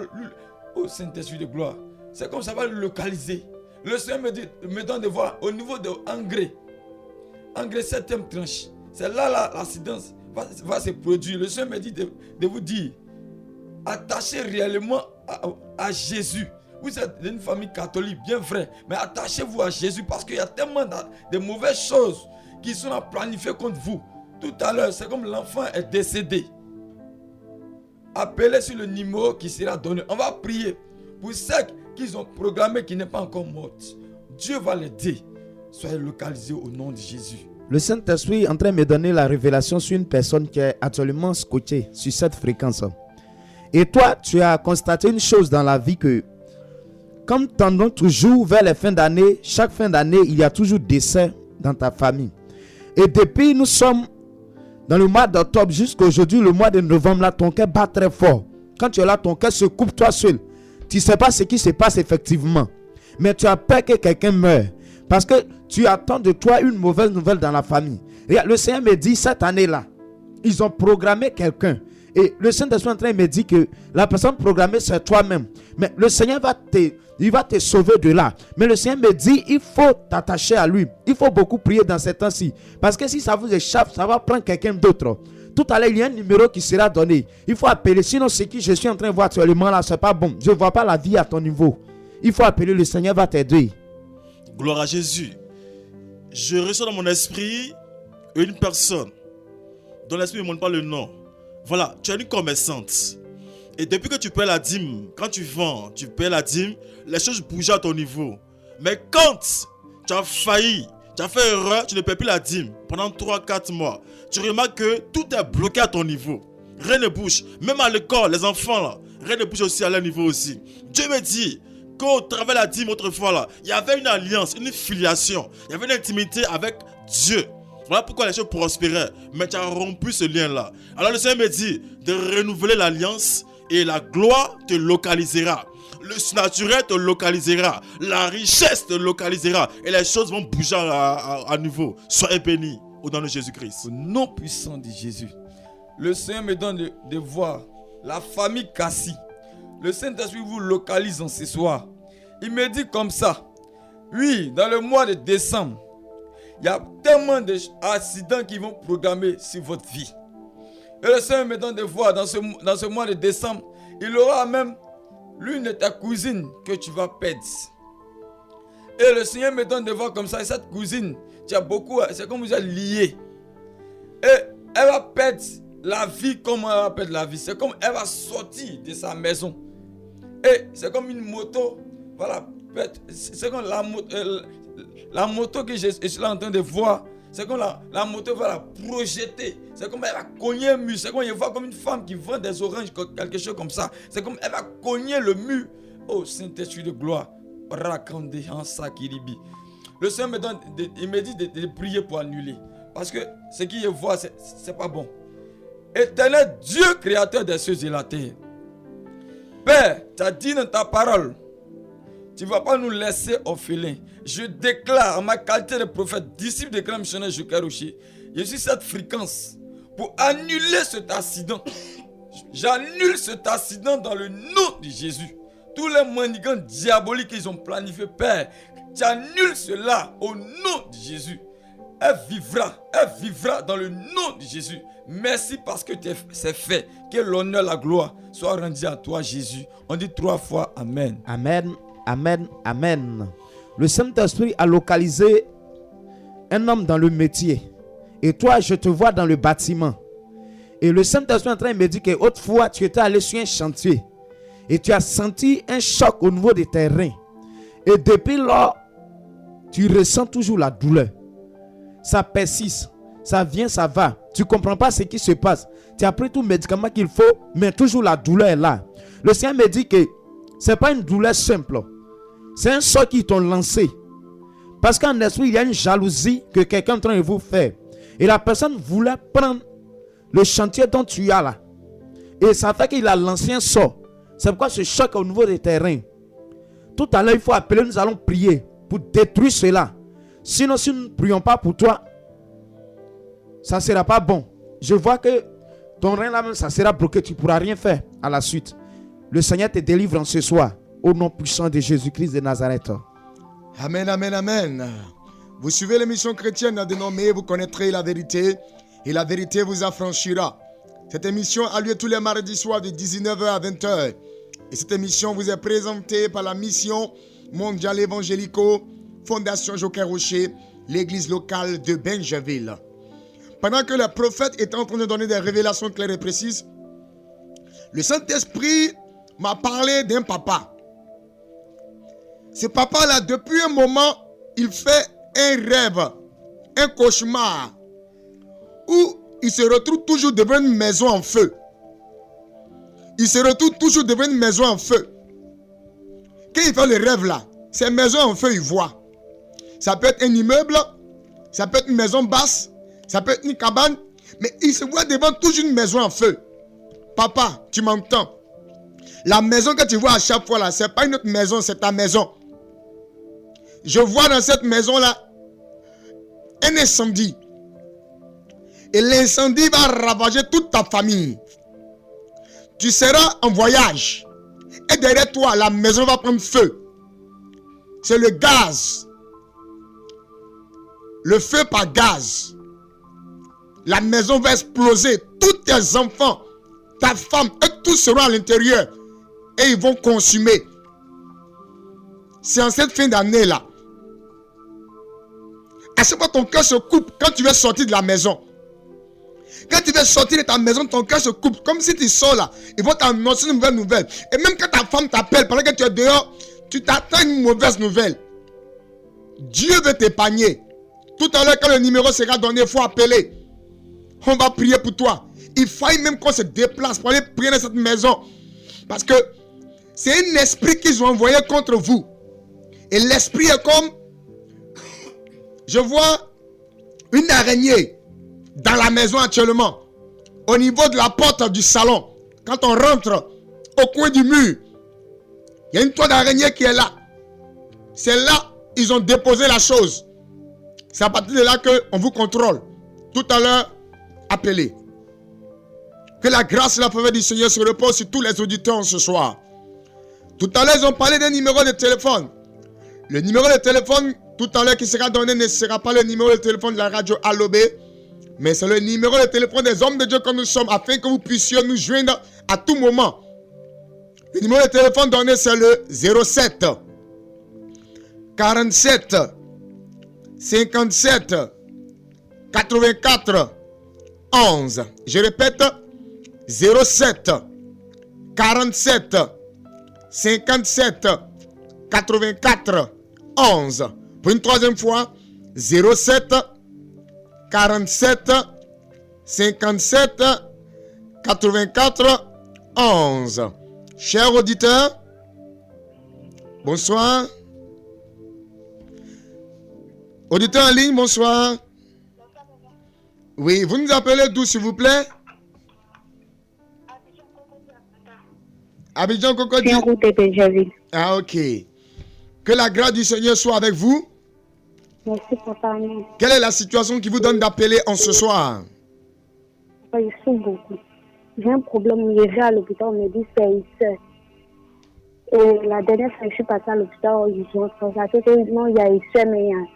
Oh, Saint-Esprit de gloire. C'est comme ça va le localiser. Le Seigneur me donne de voir au niveau de Angré 7e tranche. C'est là l'accident va se produire. Le Seigneur me dit de vous dire, attachez réellement à Jésus. Vous êtes une famille catholique, bien vrai, mais attachez-vous à Jésus parce qu'il y a tellement de mauvaises choses qui sont planifiées contre vous. Tout à l'heure, c'est comme l'enfant est décédé. Appelez sur le numéro qui sera donné. On va prier pour ceux qu'ils ont programmé qui n'est pas encore mort. Dieu va l'aider. Soyez localisés au nom de Jésus. Le Saint-Esprit est en train de me donner la révélation sur une personne qui est actuellement scotchée sur cette fréquence. Et toi, tu as constaté une chose dans la vie que, comme tendons toujours vers les fins d'année, chaque fin d'année, il y a toujours décès dans ta famille. Et depuis, nous sommes dans le mois d'octobre jusqu'à aujourd'hui, le mois de novembre, là, ton cœur bat très fort. Quand tu es là, ton cœur se coupe toi seul. Tu ne sais pas ce qui se passe effectivement. Mais tu as peur que quelqu'un meure. Parce que tu attends de toi une mauvaise nouvelle dans la famille. Et le Seigneur me dit, cette année-là, ils ont programmé quelqu'un. Et le Saint-Esprit est en train de me dire que la personne programmée, c'est toi-même. Mais le Seigneur va te sauver de là. Mais le Seigneur me dit, il faut t'attacher à lui. Il faut beaucoup prier dans ces temps-ci. Parce que si ça vous échappe, ça va prendre quelqu'un d'autre. Tout à l'heure, il y a un numéro qui sera donné. Il faut appeler. Sinon, ce que je suis en train de voir actuellement là, c'est pas bon. Je ne vois pas la vie à ton niveau. Il faut appeler. Le Seigneur va t'aider. Gloire à Jésus. Je reçois dans mon esprit une personne dont l'esprit ne montre pas le nom. Voilà, tu es une commerçante. Et depuis que tu payes la dîme, quand tu vends, tu payes la dîme, les choses bougent à ton niveau. Mais quand tu as failli, tu as fait erreur, tu ne payes plus la dîme pendant 3-4 mois, tu remarques que tout est bloqué à ton niveau. Rien ne bouge. Même à l'école, les enfants là, rien ne bouge aussi à leur niveau aussi. Dieu me dit qu'au travers de la dîme autrefois là, il y avait une alliance, une filiation, il y avait une intimité avec Dieu. Voilà pourquoi les choses prospéraient. Mais tu as rompu ce lien-là. Alors le Seigneur me dit de renouveler l'alliance et la gloire te localisera. Le surnaturel te localisera. La richesse te localisera. Et les choses vont bouger à nouveau. Soyez bénis au nom de Jésus-Christ. Au nom puissant de Jésus. Le Seigneur me donne de voir la famille Kassi. Le Saint-Esprit vous localise en ce soir. Il me dit comme ça. Oui, dans le mois de décembre, il y a tellement d'accidents qui vont programmer sur votre vie. Et le Seigneur me donne de voir dans ce mois de décembre, il aura même l'une de tes cousines que tu vas perdre. Et le Seigneur me donne de voir comme ça, et cette cousine, tu as beaucoup, c'est comme vous êtes liés. Et elle va perdre la vie comme elle va perdre la vie. C'est comme elle va sortir de sa maison. Et c'est comme une moto, voilà, c'est comme la moto que je suis en train de voir, c'est comme la moto va la projeter. C'est comme elle va cogner un mur. C'est comme je vois comme une femme qui vend des oranges, quelque chose comme ça. C'est comme elle va cogner le mur. Oh Saint-Esprit de gloire. Le Seigneur me donne, il me dit de prier pour annuler. Parce que ce que je vois, c'est pas bon. Éternel Dieu, créateur des cieux et de la terre. Père, tu as dit dans ta parole, tu ne vas pas nous laisser orphelins. Je déclare en ma qualité de prophète, disciple de grand missionnaire Joker Rocher, je suis cette fréquence pour annuler cet accident. J'annule cet accident dans le nom de Jésus. Tous les manigants diaboliques qu'ils ont planifié, Père, tu annules cela au nom de Jésus. Elle vivra dans le nom de Jésus. Merci parce que c'est fait. Que l'honneur, la gloire soit rendue à toi, Jésus. On dit 3 fois Amen. Amen, Amen, Amen. Le Saint-Esprit a localisé un homme dans le métier. Et toi, je te vois dans le bâtiment. Et le Saint-Esprit est en train de me dire que autrefois, tu étais allé sur un chantier. Et tu as senti un choc au niveau des terrains. Et depuis là, tu ressens toujours la douleur. Ça persiste. Ça vient, ça va. Tu ne comprends pas ce qui se passe. Tu as pris tout le médicament qu'il faut, mais toujours la douleur est là. Le Seigneur me dit que ce n'est pas une douleur simple. C'est un sort qu'ils t'ont lancé. Parce qu'en esprit, il y a une jalousie que quelqu'un est en train de vous faire. Et la personne voulait prendre le chantier dont tu as là. Et ça fait qu'il a lancé un sort. C'est pourquoi ce choc au niveau des terrains. Tout à l'heure, il faut appeler, nous allons prier pour détruire cela. Sinon, si nous ne prions pas pour toi, ça ne sera pas bon. Je vois que ton rein là même, ça sera bloqué. Tu ne pourras rien faire à la suite. Le Seigneur te délivre en ce soir. Au nom puissant de Jésus-Christ de Nazareth. Amen, amen, amen. Vous suivez l'émission chrétienne dénommée Vous connaîtrez la vérité et la vérité vous affranchira. Cette émission a lieu tous les mardis soirs de 19h à 20h. Et cette émission vous est présentée par la mission mondiale évangélico Fondation Joker Rocher, l'église locale de Benjaville. Pendant que le prophète était en train de donner des révélations claires et précises, le Saint-Esprit m'a parlé d'un papa. Ce papa-là, depuis un moment, il fait un rêve, un cauchemar, où il se retrouve toujours devant une maison en feu. Il se retrouve toujours devant une maison en feu. Quand il fait le rêve là, ces maisons en feu, il voit. Ça peut être un immeuble, ça peut être une maison basse, ça peut être une cabane, mais il se voit devant toujours une maison en feu. Papa, tu m'entends? La maison que tu vois à chaque fois là, c'est pas une autre maison, c'est ta maison. Je vois dans cette maison-là un incendie. Et l'incendie va ravager toute ta famille. Tu seras en voyage. Et derrière toi, la maison va prendre feu. C'est le gaz. Le feu par gaz. La maison va exploser. Tous tes enfants, ta femme, eux tous seront à l'intérieur. Et ils vont consumer. C'est en cette fin d'année-là. À chaque fois, ton cœur se coupe quand tu veux sortir de la maison. Quand tu veux sortir de ta maison, ton cœur se coupe. Comme si tu sors là. Ils vont t'annoncer une nouvelle nouvelle. Et même quand ta femme t'appelle, pendant que tu es dehors, tu t'attends une mauvaise nouvelle. Dieu veut t'épargner. Tout à l'heure, quand le numéro sera donné, il faut appeler. On va prier pour toi. Il faille même qu'on se déplace pour aller prier dans cette maison. Parce que c'est un esprit qu'ils ont envoyé contre vous. Et l'esprit est comme... Je vois une araignée dans la maison actuellement. Au niveau de la porte du salon. Quand on rentre au coin du mur, il y a une toile d'araignée qui est là. C'est là ils ont déposé la chose. C'est à partir de là qu'on vous contrôle. Tout à l'heure, appelez. Que la grâce et la faveur du Seigneur se reposent sur tous les auditeurs ce soir. Tout à l'heure, ils ont parlé d'un numéro de téléphone. Le numéro de téléphone, tout à l'heure, qui sera donné ne sera pas le numéro de téléphone de la radio Alobé, mais c'est le numéro de téléphone des hommes de Dieu que nous sommes, afin que vous puissiez nous joindre à tout moment. Le numéro de téléphone donné, c'est le 07 47 57 84 11. Je répète, 07 47 57 84 11. Pour une troisième fois, 07 47 57 84 11. Chers auditeurs, bonsoir. Auditeurs en ligne, bonsoir. Oui, vous nous appelez d'où, s'il vous plaît? Abidjan Cocody. Ah, ok. Que la grâce du Seigneur soit avec vous. Merci, papa. Quelle est la situation qui vous donne d'appeler en ce soir? Papa, je souffre beaucoup. J'ai un problème. Je vais à l'hôpital, on me dit c'est ulcère. Et la dernière fois que je suis passée à l'hôpital, ils ont constaté que non, il y a ulcère, mais il y a un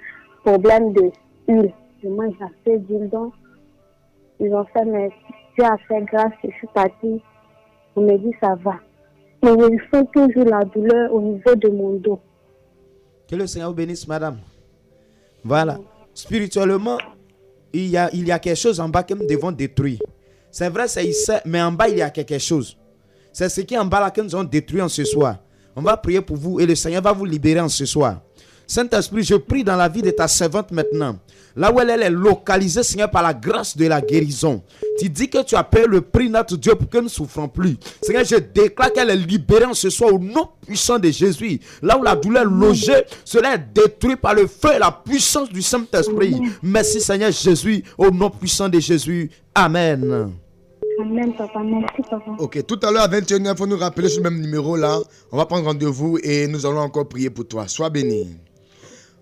problème de huile. Je mange assez d'huile, donc ils ont fait, mais Dieu a fait grâce, je suis partie. On me dit ça va. Mais je sens toujours la douleur au niveau de mon dos. Que le Seigneur vous bénisse, madame. Voilà. Spirituellement, il y a quelque chose en bas que nous devons détruire. C'est vrai, c'est ici, mais en bas, il y a quelque chose. C'est ce qui est en bas là que nous allons détruire en ce soir. On va prier pour vous et le Seigneur va vous libérer en ce soir. Saint-Esprit, je prie dans la vie de ta servante maintenant. Là où elle est localisée, Seigneur, par la grâce de la guérison. Tu dis que tu as payé le prix, notre Dieu, pour que nous ne souffrons plus. Seigneur, je déclare qu'elle est libérée en ce soir au nom puissant de Jésus. Là où la douleur logée, cela est détruit par le feu et la puissance du Saint-Esprit. Merci, Seigneur Jésus, au nom puissant de Jésus. Amen. Amen, papa. Merci, papa. Ok, tout à l'heure à 21h, il faut nous rappeler ce même numéro là. On va prendre rendez-vous et nous allons encore prier pour toi. Sois béni.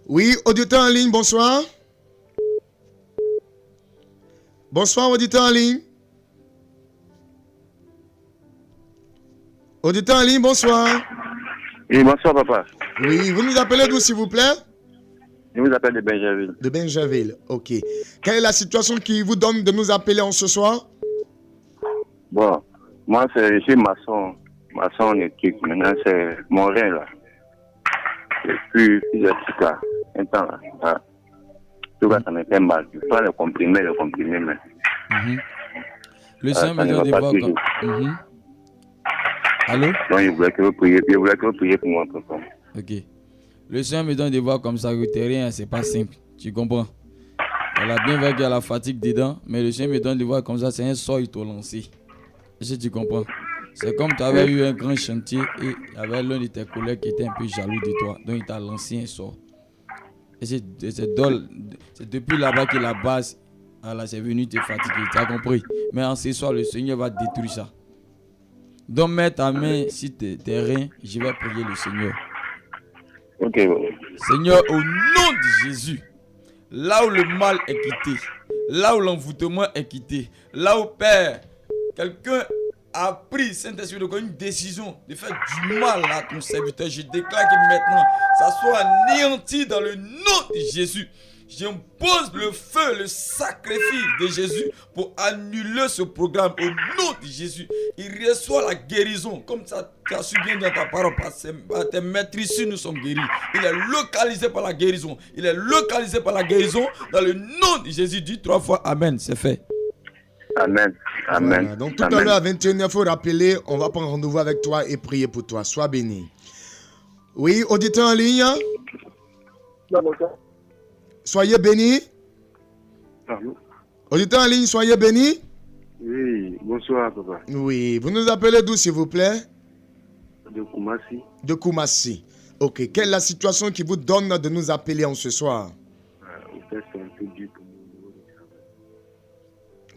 Oui, auditeur en ligne, bonsoir. Bonsoir, auditeur en ligne. Auditeur en ligne, bonsoir. Oui, bonsoir, papa. Oui, vous nous appelez d'où, s'il vous plaît? Je vous appelle de Benjerville. De Benjerville, ok. Quelle est la situation qui vous donne de nous appeler en ce soir? Bon, moi, je suis maçon en éthique. Maintenant, c'est mon rein, là. Depuis plusieurs cas, un temps, là. Ah. Tout cas, ça me fait mal. Je prends le comprimé, mais... Le Seigneur me donne des voix comme... Allô? Donc, je voulais que vous priez pour moi, papa. Ok. Le Seigneur me donne des voix comme ça, que t'es rien, c'est pas simple. Tu comprends? Elle a bien vu qu'il y a la fatigue dedans, mais le Seigneur me donne des voix comme ça, c'est un sort, il t'a lancé. Est-ce que tu comprends? C'est comme tu avais eu un grand chantier et il y avait l'un de tes collègues qui était un peu jaloux de toi, donc il t'a lancé un sort. Et c'est depuis là-bas que la base, voilà, c'est venu te fatiguer, tu as compris? Mais en ce soir, le Seigneur va détruire ça. Donc mets ta main sur tes reins, je vais prier le Seigneur. Ok, bon. Seigneur, au nom de Jésus, là où le mal est quitté, là où l'envoûtement est quitté, là où Père, quelqu'un a pris, Saint-Esprit, de une décision de faire du mal à ton serviteur, je déclare que maintenant, ça soit anéanti dans le nom de Jésus. J'impose le feu, le sacrifice de Jésus pour annuler ce programme au nom de Jésus. Il reçoit la guérison, comme ça, tu as su bien dans ta parole, parce que tes maîtres ici, nous sommes guéris. Il est localisé par la guérison. Il est localisé par la guérison dans le nom de Jésus. Dis 3 fois Amen, c'est fait. Amen. Amen. Voilà. Donc tout à l'heure à 21h, il faut rappeler, on va prendre rendez-vous avec toi et prier pour toi. Sois béni. Oui, auditeur en ligne. Soyez bénis. Allô? Auditeur en ligne, soyez bénis. Oui, bonsoir, papa. Oui, vous nous appelez d'où, s'il vous plaît? De Koumassi. De Koumassi. Ok, quelle est la situation qui vous donne de nous appeler en ce soir? En fait, c'est un peu dur pour moi.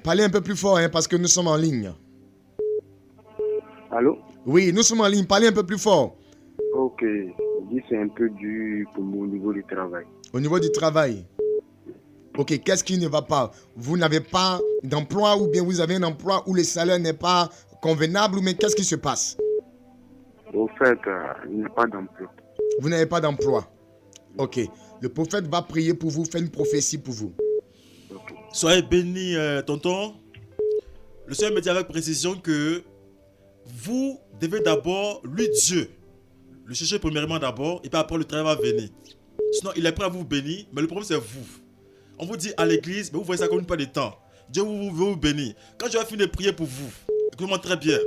Parlez un peu plus fort, hein, parce que nous sommes en ligne. Allô? Oui, nous sommes en ligne. Parlez un peu plus fort. Ok, je dis c'est un peu dur pour moi au niveau du travail. Au niveau du travail. Ok, qu'est-ce qui ne va pas? Vous n'avez pas d'emploi ou bien vous avez un emploi où le salaire n'est pas convenable, mais qu'est-ce qui se passe? Au fait, il n'y a pas d'emploi. Vous n'avez pas d'emploi. Ok, le prophète va prier pour vous, faire une prophétie pour vous. Soyez bénis, tonton. Le Seigneur me dit avec précision que vous devez d'abord, lui Dieu, le chercher premièrement d'abord, et puis après le travail va venir. Sinon, il est prêt à vous bénir, mais le problème c'est vous. On vous dit à l'église, mais vous voyez ça comme une perte de temps. Dieu vous bénir. Quand je vais finir de prier pour vous, écoutez-moi très bien.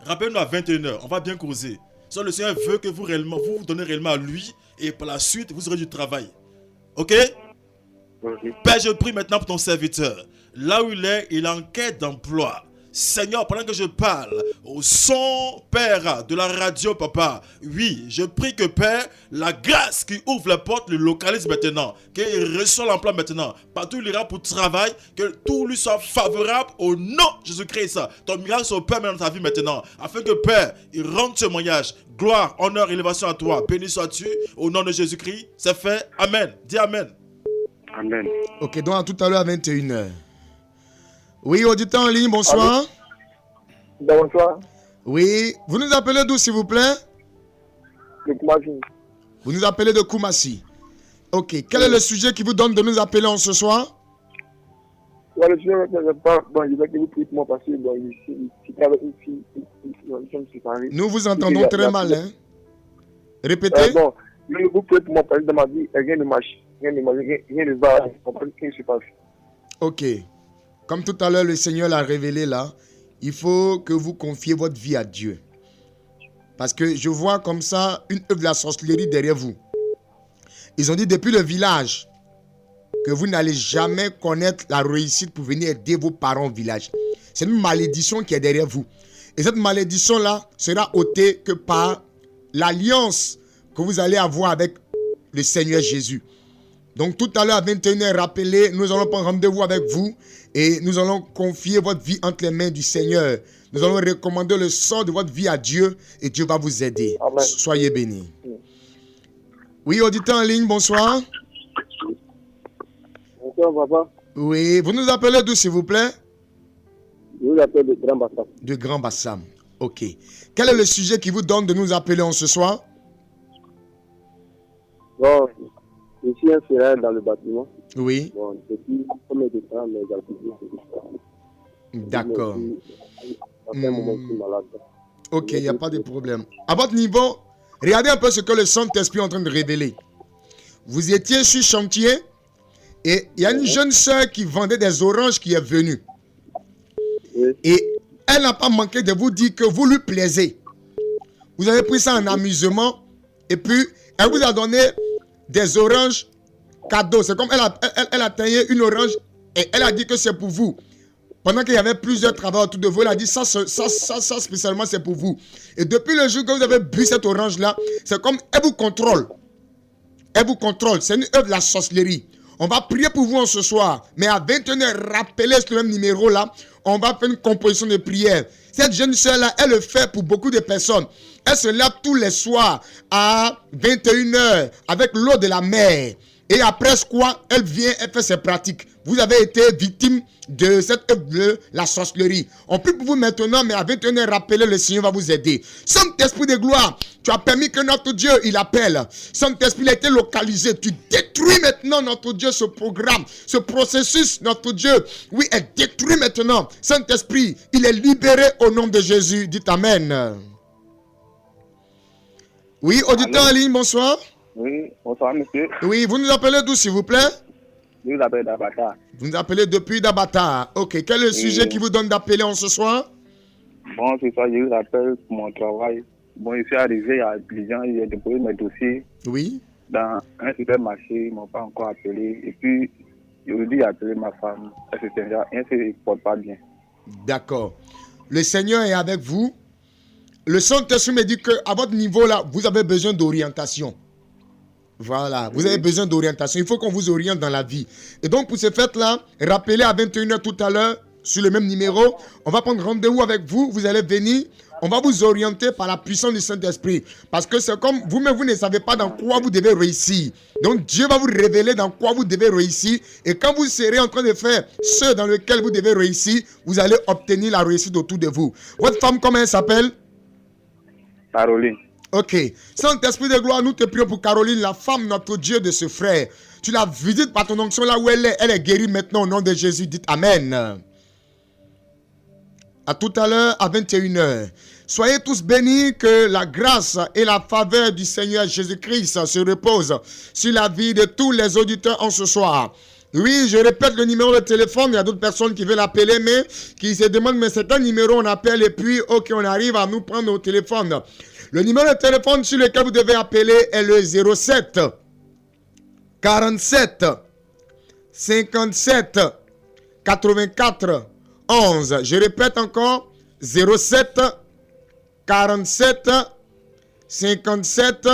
Rappelez-nous à 21h, on va bien causer. Sinon, le Seigneur veut que vous donnez réellement à lui, et par la suite, vous aurez du travail. Ok? Père, je prie maintenant pour ton serviteur. Là où il est en quête d'emploi. Seigneur, pendant que je parle au son, Père, de la radio, Papa, oui, je prie que, Père, la grâce qui ouvre la porte le localise maintenant, qu'il reçoit l'emploi maintenant, partout où il ira pour travail, que tout lui soit favorable au nom de Jésus-Christ. Ton miracle soit Père dans ta vie maintenant, afin que, Père, il rende témoignage. Gloire, honneur, élévation à toi. Béni sois-tu au nom de Jésus-Christ. C'est fait. Amen. Dis Amen. Amen. Ok, donc à tout à l'heure à 21h. Oui, auditeur en ligne, bonsoir. Bonsoir. Oui, vous nous appelez d'où, s'il vous plaît? De Koumassi. Vous nous appelez de Koumassi. Ok, quel est le sujet qui vous donne de nous appeler en ce soir? Ouais, le sujet, c'est pas. Bon, je vais que vous priez pour moi parce que bon, je travaille ici. Je me suis parlé. Nous vous entendons très mal, hein? Répétez. Bon, vous priez pour moi parce que dans ma vie, rien ne marche. Rien ne va. Je comprends ce qui se passe. Ok. Comme tout à l'heure, le Seigneur l'a révélé là, il faut que vous confiez votre vie à Dieu. Parce que je vois comme ça une œuvre de la sorcellerie derrière vous. Ils ont dit depuis le village que vous n'allez jamais connaître la réussite pour venir aider vos parents au village. C'est une malédiction qui est derrière vous. Et cette malédiction-là sera ôtée que par l'alliance que vous allez avoir avec le Seigneur Jésus. Donc tout à l'heure à 21h, rappelez, nous allons prendre rendez-vous avec vous et nous allons confier votre vie entre les mains du Seigneur. Nous allons recommander le sort de votre vie à Dieu et Dieu va vous aider. Amen. Soyez bénis. Oui, auditeur en ligne, bonsoir. Bonsoir, papa. Oui, vous nous appelez d'où, s'il vous plaît? Je vous appelle de Grand Bassam. De Grand Bassam. Ok. Quel est le sujet qui vous donne de nous appeler en ce soir? Bon, je suis un frère dans le bâtiment. Oui. Bon, depuis combien de temps, mais j'ai toujours cette histoire. D'accord. À un moment, je suis malade. Ok, il n'y a pas de problème. À votre niveau, regardez un peu ce que le Saint-Esprit est en train de révéler. Vous étiez sur chantier et il y a une jeune sœur qui vendait des oranges qui est venue. Oui. Et elle n'a pas manqué de vous dire que vous lui plaisez. Vous avez pris ça en amusement et puis elle vous a donné des oranges cadeaux. C'est comme elle a taillé une orange et elle a dit que c'est pour vous. Pendant qu'il y avait plusieurs travaux autour de vous, elle a dit ça spécialement c'est pour vous. Et depuis le jour que vous avez bu cette orange-là, c'est comme elle vous contrôle. Elle vous contrôle. C'est une œuvre de la sorcellerie. On va prier pour vous en ce soir. Mais à 21h, rappelez ce même numéro-là. On va faire une composition de prière. Cette jeune sœur-là, elle le fait pour beaucoup de personnes. Elle se lève tous les soirs à 21h avec l'eau de la mer. Et après quoi, elle vient, elle fait ses pratiques. Vous avez été victime de cette œuvre de la sorcellerie. On prie pour vous maintenant, mais à 21h, rappelez, le Seigneur va vous aider. Saint-Esprit de gloire, tu as permis que notre Dieu, il appelle. Saint-Esprit, il a été localisé. Tu détruis maintenant, notre Dieu, ce programme, ce processus, notre Dieu. Oui, est détruit maintenant. Saint-Esprit, il est libéré au nom de Jésus. Dites Amen. Oui, auditeur en ligne, bonsoir. Oui, bonsoir monsieur. Oui, vous nous appelez d'où, s'il vous plaît? Je vous appelle d'Abata. Vous nous appelez depuis Dabata. Ok, quel est le sujet qui vous donne d'appeler en ce soir? Bon, c'est ça, je vous appelle pour mon travail. Bon, je suis arrivé à Abidjan, j'ai déposé mes dossiers Oui. dans un supermarché, ils ne m'ont pas encore appelé. Et puis, aujourd'hui, j'ai appelé ma femme, etc. Rien ne se porte pas bien. D'accord. Le Seigneur est avec vous. Le Saint-Esprit me dit qu'à votre niveau là, vous avez besoin d'orientation. Voilà, vous avez besoin d'orientation. Il faut qu'on vous oriente dans la vie. Et donc, pour ce fait-là, rappelez à 21h tout à l'heure, sur le même numéro, on va prendre rendez-vous avec vous. Vous allez venir. On va vous orienter par la puissance du Saint-Esprit. Parce que c'est comme vous-même, vous ne savez pas dans quoi vous devez réussir. Donc, Dieu va vous révéler dans quoi vous devez réussir. Et quand vous serez en train de faire ce dans lequel vous devez réussir, vous allez obtenir la réussite autour de vous. Votre femme, comment elle s'appelle? Caroline. Ok. Saint-Esprit de gloire, nous te prions pour Caroline, la femme, notre Dieu de ce frère. Tu la visites par ton onction là où elle est. Elle est guérie maintenant au nom de Jésus. Dites Amen. À tout à l'heure, à 21h. Soyez tous bénis, que la grâce et la faveur du Seigneur Jésus-Christ se reposent sur la vie de tous les auditeurs en ce soir. Oui, je répète le numéro de téléphone. Il y a d'autres personnes qui veulent appeler, mais qui se demandent, mais c'est un numéro, on appelle et puis, ok, on arrive à nous prendre au téléphone. Le numéro de téléphone sur lequel vous devez appeler est le 07 47 57 84 11. Je répète encore, 07 47 57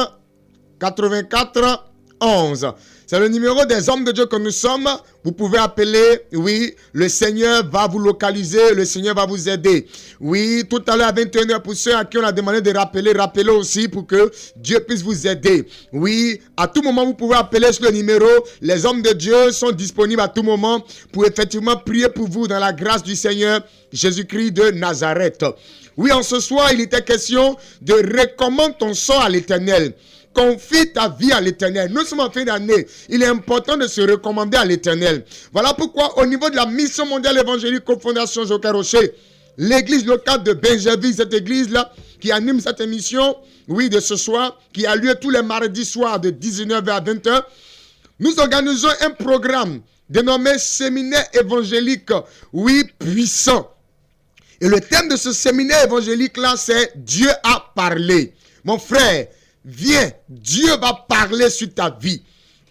84 11. C'est le numéro des hommes de Dieu que nous sommes. Vous pouvez appeler. Oui, le Seigneur va vous localiser. Le Seigneur va vous aider. Oui, tout à l'heure à 21h, pour ceux à qui on a demandé de rappeler, rappelez aussi pour que Dieu puisse vous aider. Oui, à tout moment, vous pouvez appeler sur le numéro. Les hommes de Dieu sont disponibles à tout moment pour effectivement prier pour vous dans la grâce du Seigneur Jésus-Christ de Nazareth. Oui, en ce soir, il était question de recommander ton sort à l'Éternel. Confie ta vie à l'Éternel. Nous sommes en fin d'année. Il est important de se recommander à l'Éternel. Voilà pourquoi au niveau de la mission mondiale évangélique Fondation Joker Rocher, l'église locale de Benjerville, cette église-là qui anime cette émission, oui, de ce soir, qui a lieu tous les mardis soirs de 19h à 20h, nous organisons un programme dénommé Séminaire évangélique, oui, puissant. Et le thème de ce séminaire évangélique-là, c'est Dieu a parlé. Mon frère, viens, Dieu va parler sur ta vie.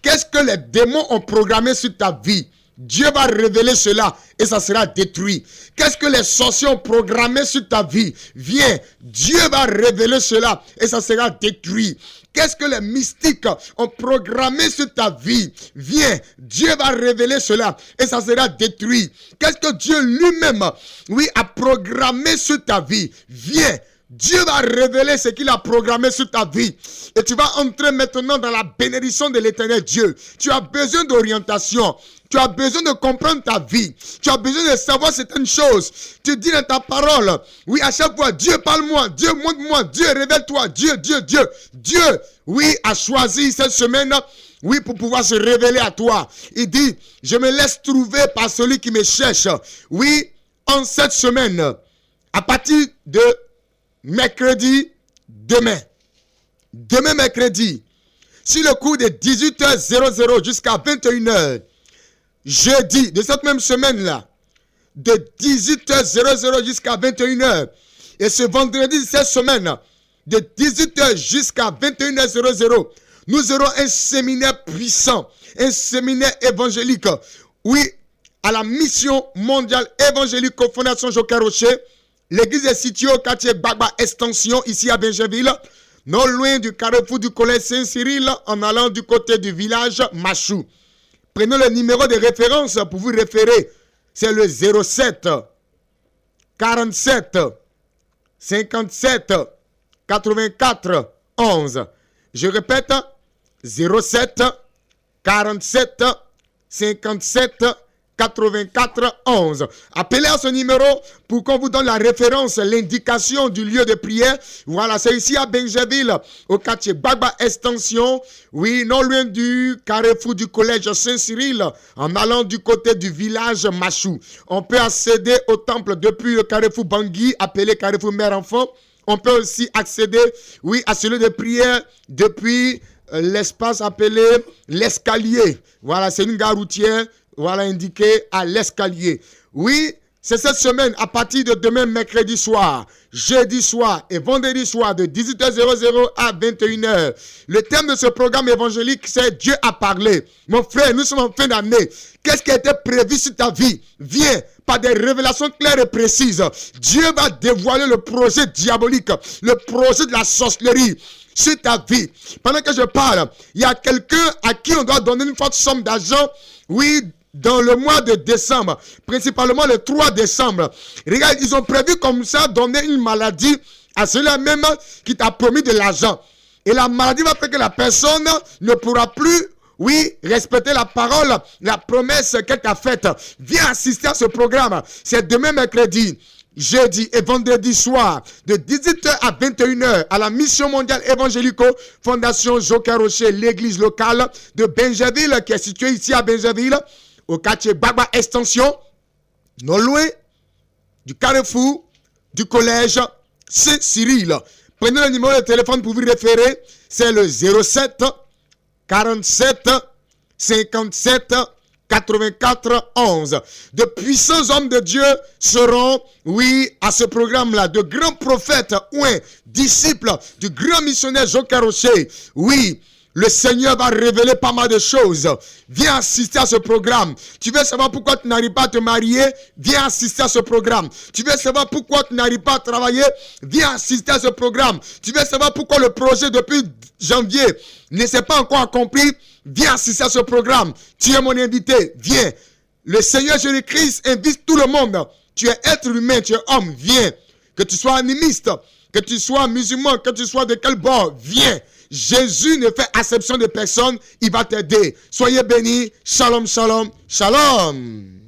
Qu'est-ce que les démons ont programmé sur ta vie? Dieu va révéler cela et ça sera détruit. Qu'est-ce que les sorciers ont programmé sur ta vie? Viens, Dieu va révéler cela et ça sera détruit. Qu'est-ce que les mystiques ont programmé sur ta vie? Viens, Dieu va révéler cela et ça sera détruit. Qu'est-ce que Dieu lui-même, a programmé sur ta vie? Viens, Dieu va révéler ce qu'il a programmé sur ta vie. Et tu vas entrer maintenant dans la bénédiction de l'Éternel Dieu. Tu as besoin d'orientation. Tu as besoin de comprendre ta vie. Tu as besoin de savoir certaines choses. Tu dis dans ta parole, à chaque fois, Dieu parle-moi, Dieu montre-moi, Dieu révèle-toi, Dieu. Dieu, a choisi cette semaine, pour pouvoir se révéler à toi. Il dit, je me laisse trouver par celui qui me cherche. En cette semaine, à partir de mercredi, demain mercredi, sur le coup de 18h00 jusqu'à 21h, jeudi de cette même semaine-là, de 18h00 jusqu'à 21h, et ce vendredi de cette semaine, de 18h jusqu'à 21h00, nous aurons un séminaire puissant, un séminaire évangélique, à la mission mondiale évangélique Fondation Joker Rocher. L'église est située au quartier Gbagba Extension, ici à Benjaville, non loin du carrefour du collège Saint-Cyril, en allant du côté du village Machou. Prenez le numéro de référence pour vous référer. C'est le 07 47 57 84 11. Je répète, 07 47 57 84 11. Appelez à ce numéro pour qu'on vous donne la référence, l'indication du lieu de prière. Voilà, c'est ici à Benjaville, au quartier Gbagba Extension. Non loin du carrefour du collège Saint-Cyril, en allant du côté du village Machou. On peut accéder au temple depuis le carrefour Bangui, appelé carrefour Mère-Enfant. On peut aussi accéder, à celui de prière depuis l'espace appelé l'escalier. Voilà, c'est une gare routière. Voilà, indiqué à l'escalier. C'est cette semaine, à partir de demain, mercredi soir, jeudi soir et vendredi soir, de 18h00 à 21h. Le thème de ce programme évangélique, c'est Dieu a parlé. Mon frère, nous sommes en fin d'année. Qu'est-ce qui a été prévu sur ta vie? Viens, par des révélations claires et précises. Dieu va dévoiler le projet diabolique, le projet de la sorcellerie sur ta vie. Pendant que je parle, il y a quelqu'un à qui on doit donner une forte somme d'argent, dans le mois de décembre, principalement le 3 décembre. Regarde, ils ont prévu comme ça donner une maladie à celui-là même qui t'a promis de l'argent. Et la maladie va faire que la personne ne pourra plus, respecter la parole, la promesse qu'elle t'a faite. Viens assister à ce programme. C'est demain mercredi, jeudi et vendredi soir, de 18h à 21h, à la mission mondiale évangélico Fondation Joker Rocher, l'église locale de Benjaville, qui est située ici à Benjaville, au quartier Gbagba Extension, non loin du carrefour du collège Saint-Cyril. Prenez le numéro de téléphone pour vous référer. C'est le 07 47 57 84 11. De puissants hommes de Dieu seront, à ce programme-là. De grands prophètes, disciples du grand missionnaire Joker Rocher. Le Seigneur va révéler pas mal de choses. Viens assister à ce programme. Tu veux savoir pourquoi tu n'arrives pas à te marier? Viens assister à ce programme. Tu veux savoir pourquoi tu n'arrives pas à travailler? Viens assister à ce programme. Tu veux savoir pourquoi le projet depuis janvier ne s'est pas encore accompli? Viens assister à ce programme. Tu es mon invité. Viens. Le Seigneur Jésus-Christ invite tout le monde. Tu es être humain, tu es homme. Viens. Que tu sois animiste, que tu sois musulman, que tu sois de quel bord, viens. Jésus ne fait acception de personne, il va t'aider. Soyez bénis. Shalom, shalom, shalom.